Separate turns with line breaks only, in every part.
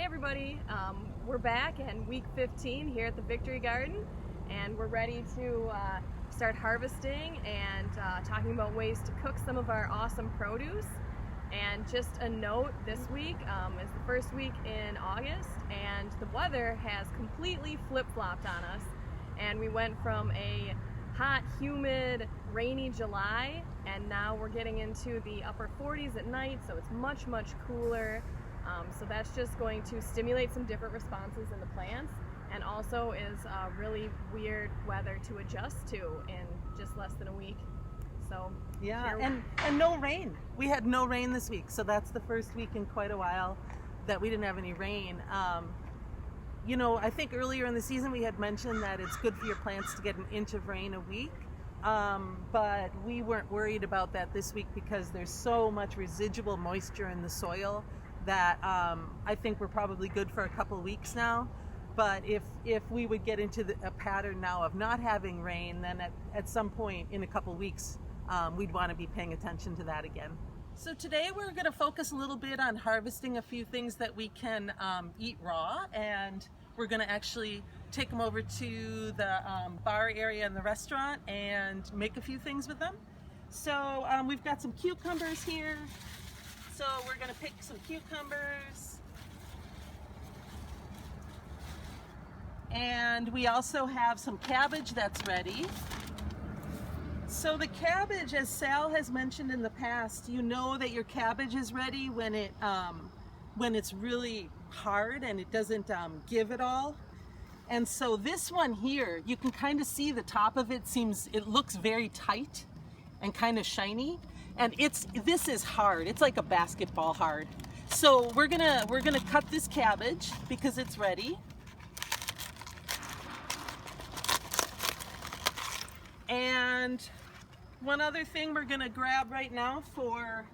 Hey everybody, we're back in week 15 here at the Victory Garden, and we're ready to start harvesting and talking about ways to cook some of our awesome produce. And just a note, this week is the first week in August, and the weather has completely flip-flopped on us, and we went from a hot, humid, rainy July, and now we're getting into the upper 40s at night, so it's much cooler. So that's just going to stimulate some different responses in the plants, and also is really weird weather to adjust to in just less than a week. So
yeah, and no rain. We had no rain this week, so that's the first week in quite a while that we didn't have any rain. You know, I think earlier in the season we had mentioned that it's good for your plants to get an inch of rain a week, but we weren't worried about that this week because there's so much residual moisture in the soil that I think we're probably good for a couple of weeks now. But if we would get into a pattern now of not having rain, then at some point in a couple of weeks, we'd want to be paying attention to that again. So today we're going to focus a little bit on harvesting a few things that we can eat raw, and we're going to actually take them over to the bar area in the restaurant and make a few things with them. So we've got some cucumbers here. So we're going to pick some cucumbers, and we also have some cabbage that's ready. So the cabbage, as Sal has mentioned in the past, you know that your cabbage is ready when it's really hard and it doesn't give it all. And so this one here, you can kind of see the top of it looks very tight and kind of shiny. And this is hard. It's like a basketball hard. So we're gonna cut this cabbage because it's ready. And one other thing we're gonna grab right now for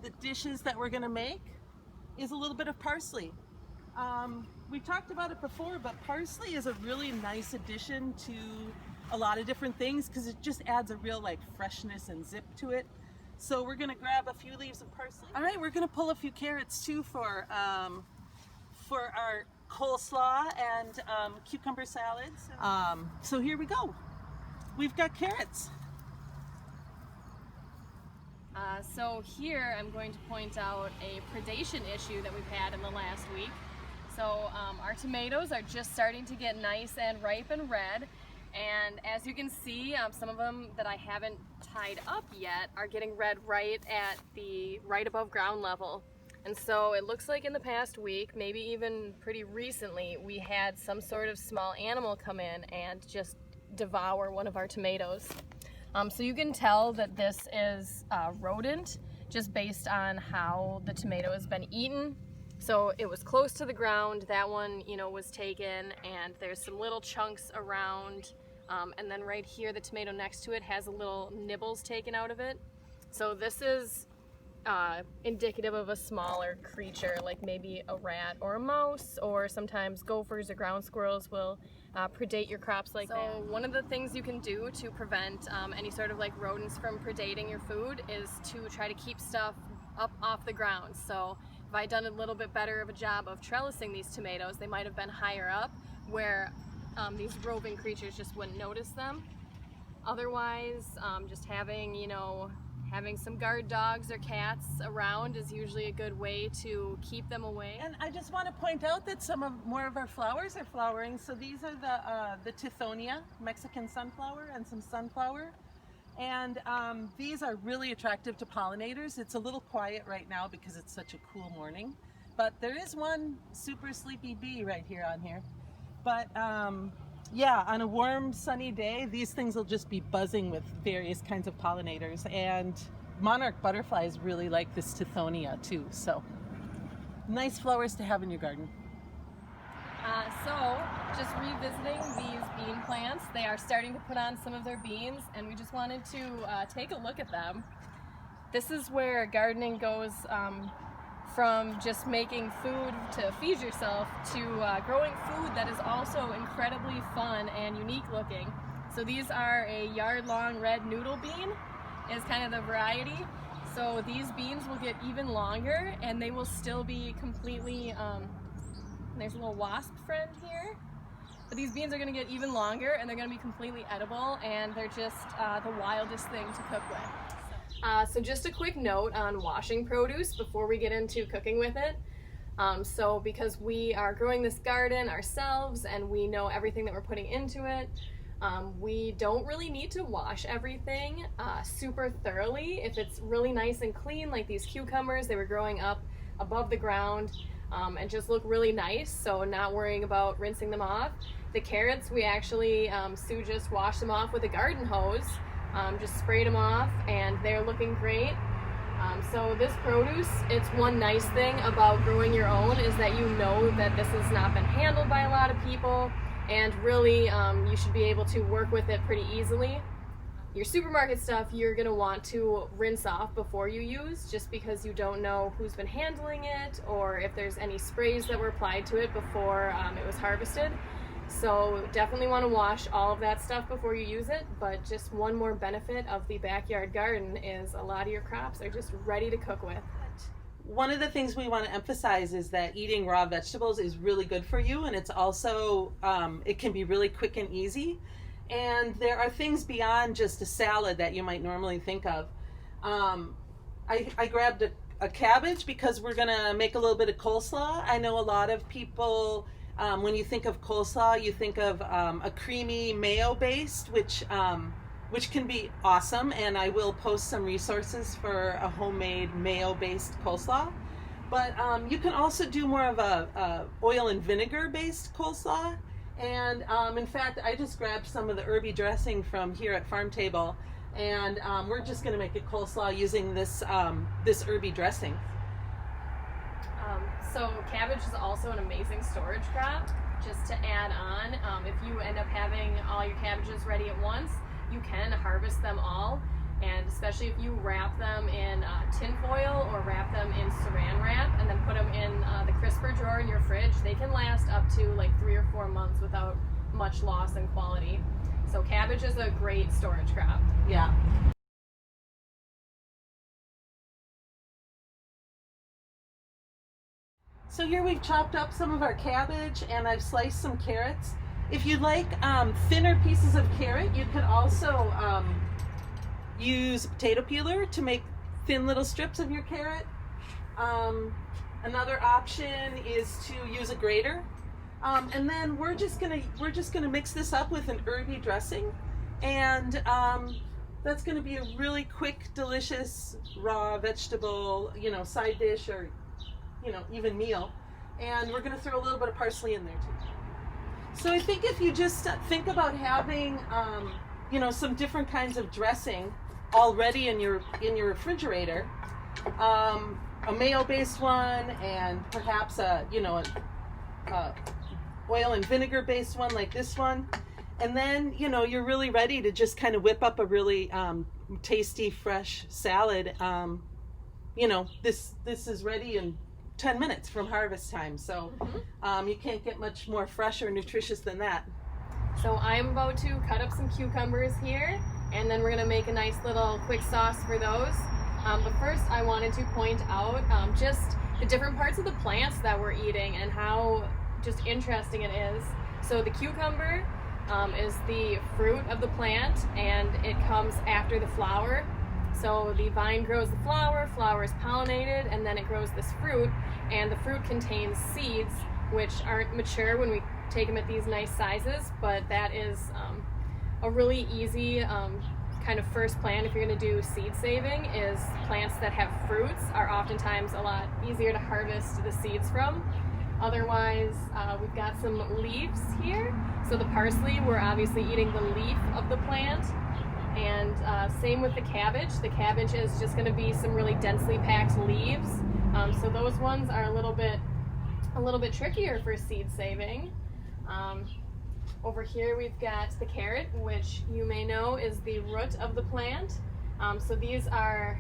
the dishes that we're gonna make is a little bit of parsley. We talked about it before, but parsley is a really nice addition to a lot of different things because it just adds a real freshness and zip to it. So we're gonna grab a few leaves of parsley. All right, we're gonna pull a few carrots too for our coleslaw and cucumber salads. So here we go. We've got carrots.
So here I'm going to point out a predation issue that we've had in the last week. So our tomatoes are just starting to get nice and ripe and red. And as you can see, some of them that I haven't tied up yet are getting red right above ground level. And so it looks like in the past week, maybe even pretty recently, we had some sort of small animal come in and just devour one of our tomatoes. So you can tell that this is rodent just based on how the tomato has been eaten. So it was close to the ground, that one, was taken, and there's some little chunks around, and then right here, the tomato next to it has a little nibbles taken out of it. So this is indicative of a smaller creature, like maybe a rat or a mouse, or sometimes gophers or ground squirrels will predate your crops like that. So one of the things you can do to prevent any sort of rodents from predating your food is to try to keep stuff up off the ground. So if I had done a little bit better of a job of trellising these tomatoes, they might have been higher up where these roving creatures just wouldn't notice them. Otherwise, just having some guard dogs or cats around is usually a good way to keep them away.
And I just want to point out that more of our flowers are flowering. So these are the Tithonia, Mexican sunflower, and some sunflower. And these are really attractive to pollinators. It's a little quiet right now because it's such a cool morning, but there is one super sleepy bee right here on here. But yeah, on a warm, sunny day, these things will just be buzzing with various kinds of pollinators. And monarch butterflies really like this Tithonia too. So nice flowers to have in your garden.
So just revisiting these bean plants, they are starting to put on some of their beans, and we just wanted to take a look at them. This is where gardening goes from just making food to feed yourself to growing food that is also incredibly fun and unique looking. So these are a yard-long red noodle bean is kind of the variety. So these beans will get even longer, and they will still be completely And there's a little wasp friend here. But these beans are going to get even longer, and they're going to be completely edible, and they're just the wildest thing to cook with. So just a quick note on washing produce before we get into cooking with it. So because we are growing this garden ourselves and we know everything that we're putting into it, we don't really need to wash everything super thoroughly. If it's really nice and clean, like these cucumbers, they were growing up above the ground and just look really nice, so not worrying about rinsing them off. The carrots, we actually, Sue just washed them off with a garden hose, just sprayed them off, and they're looking great. So this produce, it's one nice thing about growing your own is that you know that this has not been handled by a lot of people, and really you should be able to work with it pretty easily. Your supermarket stuff you're going to want to rinse off before you use, just because you don't know who's been handling it or if there's any sprays that were applied to it before it was harvested. So definitely want to wash all of that stuff before you use it, but just one more benefit of the backyard garden is a lot of your crops are just ready to cook with.
One of the things we want to emphasize is that eating raw vegetables is really good for you, and it's also, it can be really quick and easy. And there are things beyond just a salad that you might normally think of. I grabbed a cabbage because we're gonna make a little bit of coleslaw. I know a lot of people, when you think of coleslaw, you think of a creamy mayo based, which can be awesome, and I will post some resources for a homemade mayo based coleslaw. But you can also do more of a oil and vinegar based coleslaw. And in fact, I just grabbed some of the herby dressing from here at Farm Table, and we're just going to make a coleslaw using this this herby dressing.
So cabbage is also an amazing storage crop. Just to add on, if you end up having all your cabbages ready at once, you can harvest them all, and especially if you wrap them in tin foil or wrap them in saran wrap and then put them in the crisper drawer in your fridge, they can last up to like 3 or 4 months without much loss in quality. So cabbage is a great storage crop.
Yeah. So here we've chopped up some of our cabbage, and I've sliced some carrots. If you like thinner pieces of carrot, you could also use a potato peeler to make thin little strips of your carrot. Another option is to use a grater, and then we're just gonna mix this up with an herby dressing, and that's gonna be a really quick, delicious raw vegetable, side dish, or even meal. And we're gonna throw a little bit of parsley in there too. So I think if you just think about having some different kinds of dressing already in your refrigerator, a mayo-based one, and perhaps a oil and vinegar-based one like this one, and then you're really ready to just kind of whip up a really tasty, fresh salad. This is ready in 10 minutes from harvest time, so you can't get much more fresh or nutritious than that.
So I'm about to cut up some cucumbers here, and then we're going to make a nice little quick sauce for those. But first I wanted to point out just the different parts of the plants that we're eating and how just interesting it is. So the cucumber is the fruit of the plant, and it comes after the flower. So the vine grows the flower is pollinated, and then it grows this fruit, and the fruit contains seeds which aren't mature when we take them at these nice sizes, but that is a really easy kind of first plant if you're going to do seed saving. Is plants that have fruits are oftentimes a lot easier to harvest the seeds from. Otherwise, we've got some leaves here. So the parsley, we're obviously eating the leaf of the plant. And same with the cabbage. The cabbage is just going to be some really densely packed leaves. So those ones are a little bit trickier for seed saving. Over here we've got the carrot, which you may know is the root of the plant. So these are,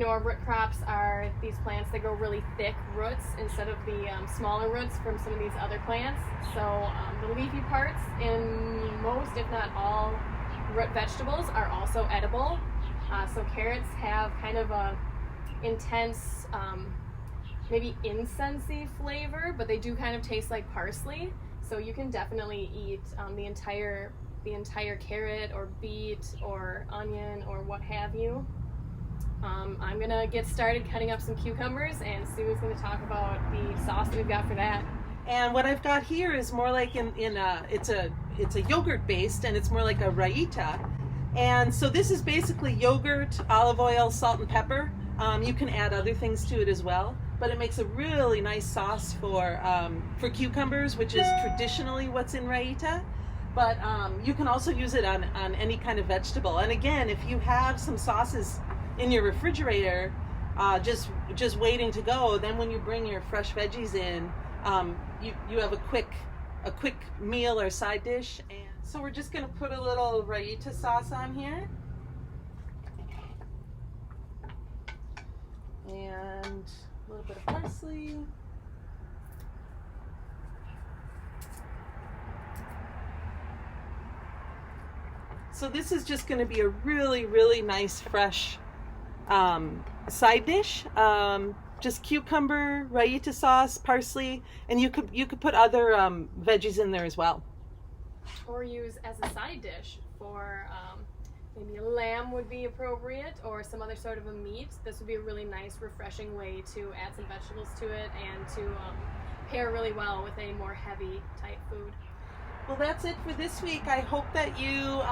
our root crops are these plants that grow really thick roots instead of the smaller roots from some of these other plants. So the leafy parts in most, if not all, root vegetables are also edible. So carrots have kind of a intense maybe incensey flavor, but they do kind of taste like parsley. So you can definitely eat the entire carrot or beet or onion or what have you. I'm gonna get started cutting up some cucumbers, and Sue's gonna talk about the sauce that we've got for that.
And what I've got here is more like it's a yogurt based, and it's more like a raita. And so this is basically yogurt, olive oil, salt and pepper. You can add other things to it as well, but it makes a really nice sauce for cucumbers, which is traditionally what's in raita. But you can also use it on any kind of vegetable. And again, if you have some sauces in your refrigerator, just waiting to go, then when you bring your fresh veggies in, you have a quick meal or side dish. And so we're just going to put a little raita sauce on here, and a little bit of parsley. So this is just going to be a really, really nice fresh side dish. Just cucumber, raita sauce, parsley, and you could put other veggies in there as well.
Or use as a side dish for maybe a lamb would be appropriate, or some other sort of a meat. This would be a really nice, refreshing way to add some vegetables to it and to pair really well with a more heavy type food.
Well, that's it for this week. I hope that you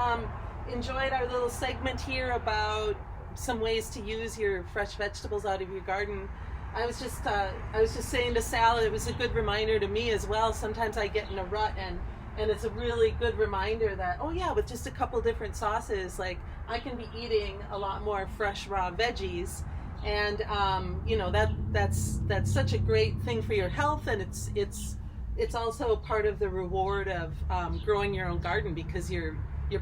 enjoyed our little segment here about some ways to use your fresh vegetables out of your garden. I was just saying to Sal, it was a good reminder to me as well. Sometimes I get in a rut, and it's a really good reminder that, oh yeah, with just a couple different sauces, like I can be eating a lot more fresh raw veggies, and you know, that's such a great thing for your health, and it's also part of the reward of growing your own garden, because your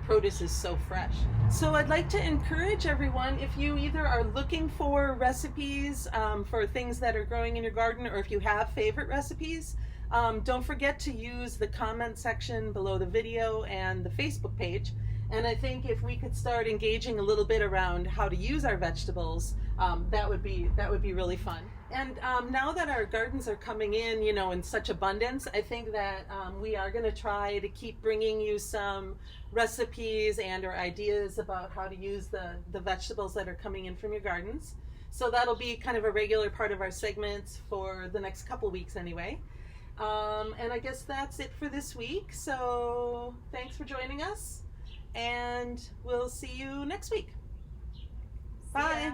produce is so fresh. So I'd like to encourage everyone, if you either are looking for recipes for things that are growing in your garden, or if you have favorite recipes, don't forget to use the comment section below the video and the Facebook page. And I think if we could start engaging a little bit around how to use our vegetables, that would be really fun. And now that our gardens are coming in, you know, in such abundance, I think that we are going to try to keep bringing you some recipes and or ideas about how to use the vegetables that are coming in from your gardens. So that'll be kind of a regular part of our segments for the next couple weeks anyway. And I guess that's it for this week. So thanks for joining us, and we'll see you next week. Bye.